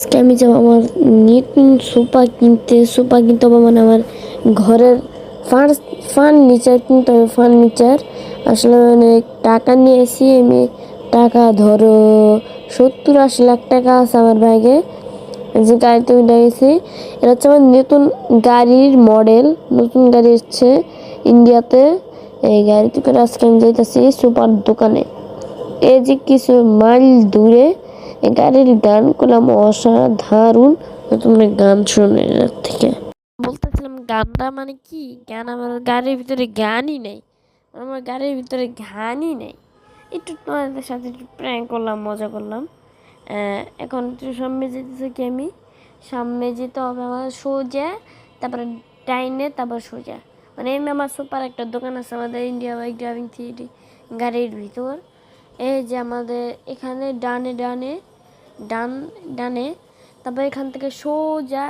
আজকে আমি যাবো আমার নতুন সোফা কিনতে হবে, মানে আমার ঘরের ফার্নিচার কিনতে হবে। ফার্নিচার আসলে অনেক টাকা নিয়েছি আমি। টাকা ধরো 70-80 লাখ টাকা আছে আমার ব্যাগে, যে গাড়িতে উঠে গেছি। এটা হচ্ছে আমার নতুন গাড়ির মডেল, নতুন গাড়ি এসছে ইন্ডিয়াতে। এই গাড়িতে করে আজকে আমি যাইতেছি সুপার দোকানে। এই যে কিছু মাইল দূরে এই গাড়ির গান করলাম অসাধারণ। তোমরা গান শুনে থেকে বলতেছিলাম, গানটা মানে কি গান, আমার গাড়ির ভিতরে গানই নেই, আমার গাড়ির ভিতরে গানই নেই। একটু তোমাদের সাথে একটু প্র্যাঙ্ক করলাম, মজা করলাম। এখন একটু সামনে যেতেছে কি, আমি সামনে যেতে হবে আমার সোজা, তারপরে ডাইনে, তারপর সোজা। মানে এমনি আমার সুপার একটা দোকান আছে আমাদের ইন্ডিয়া বাইক ড্রাইভিং থ্রি গাড়ির ভিতর। এই যে আমাদের এখানে ডানে, তারপর এখান থেকে সোজা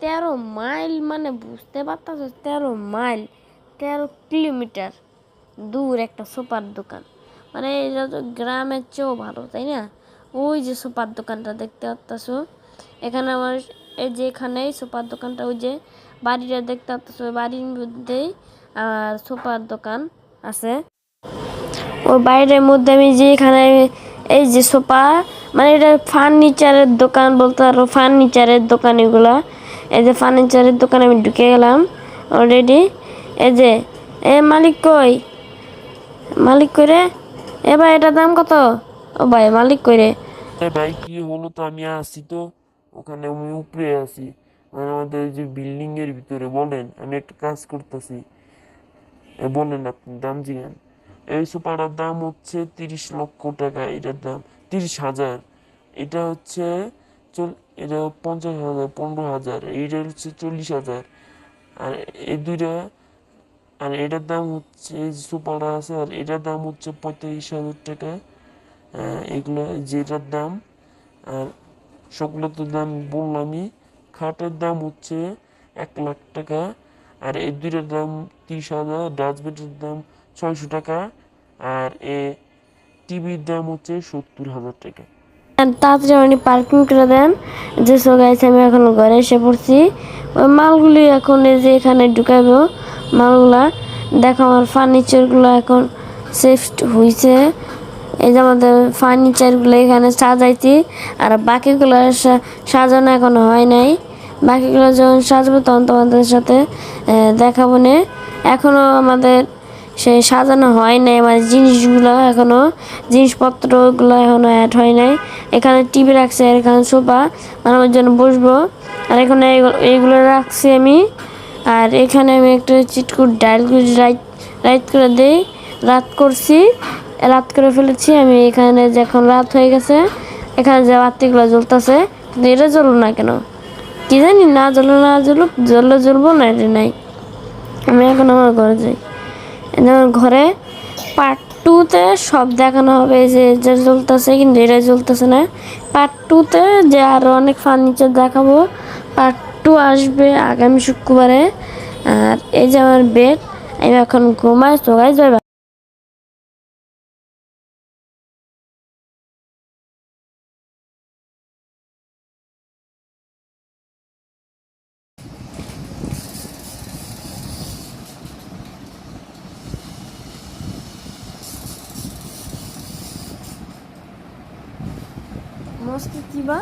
13 মাইল, মানে বুঝতে পারতেছ 13 মাইল, 13 কিলোমিটার দূর একটা সুপার দোকান। মানে এটা তো গ্রামের চেয়েও ভালো, তাই না? ওই যে সুপার দোকানটা দেখতে পাচ্ছ, এখানে আমার এই যে এখানে সুপার দোকানটা, ওই যে বাড়িটা দেখতে পাচ্ছ, বাড়ির মধ্যেই আর সুপার দোকান আছে। ওর বাইরের মধ্যে আমি যে এখানে এই যে সোফা, মানে এটা ফার্নিচারের দোকান বলতে পারো, ফার্নিচারের দোকান এগুলা। এই যে ফার্নিচারের দোকানে আমি ঢুকে গেলাম অলরেডি। এই যে মালিক কই, মালিক করে এ ভাই এটার দাম কত? ও ভাই মালিক করে। ভাই কি হলো, তো আমি আসি তো ওখানে, আমি উপরে আছি, মানে আমাদের যে বিল্ডিং এর ভিতরে। বলেন, আমি একটা কাজ করতেছি, বলেন আপনি দাম জিগান। এই সোফাটার দাম হচ্ছে 30 লক্ষ টাকা, এটার দাম 30,000। এটা হচ্ছে এটা 50,000, 15,000, এইটা হচ্ছে 40,000। আর এই দুইটা, আর এটার দাম হচ্ছে, এই সোফাটা আছে আর এটার দাম হচ্ছে 45,000 টাকা। এগুলো যেটার দাম। আর সবগুলো তো দাম বললামই। খাটের দাম হচ্ছে 1 লাখ টাকা, আর এই দুইটার দাম 30,000। ডাস্টবিনের দাম 600 টাকা, আর টিভির দাম হচ্ছে 70,000 টাকা। তাড়াতাড়ি উনি পার্কিং করে দেন। যে সো গাইছে, আমি এখন ঘরে এসে পড়ছি। ওই মালগুলি এখন এই যে এখানে ঢুকাবো মালগুলা। দেখো আমার ফার্নিচারগুলো এখন শিফট হয়েছে। এই যে আমাদের ফার্নিচারগুলো এখানে সাজাইছি, আর বাকিগুলো সাজানো এখনো হয় নাই। বাকিগুলো যখন সাজবো তখন তোমাদের সাথে দেখাবো না। এখনও আমাদের সেই সাজানো হয় নাই, মানে জিনিসপত্রগুলো এখনো অ্যাড হয় নাই। এখানে টিভি রাখছে, আর এখানে সোফা, মানে আমার জন্য বসবো। আর এখানে এইগুলো রাখছি আমি। আর এখানে আমি একটা চিটকুট ডাইল রাইট করে দিই। রাত করে ফেলেছি আমি। এখানে যখন রাত হয়ে গেছে, এখানে যে বাতিগুলো জ্বলতেছে, কিন্তু এটা জ্বললো না কেন কি জানি, না জ্বলবো না, এটা নাই। আমি এখন আমার ঘরে যাই। যেমন ঘরে পার্ট 2-তে সব দেখানো হবে, যে এটা জ্বলতেছে কিন্তু এটা জ্বলতেছে না। পার্ট 2-তে যে আরও অনেক ফার্নিচার দেখাবো। পার্ট 2 আসবে আগামী শুক্রবারে। আর এই যে আমার বেড, আমি এখন ঘুমাই। সবাই যাবে। মস্ত কি বা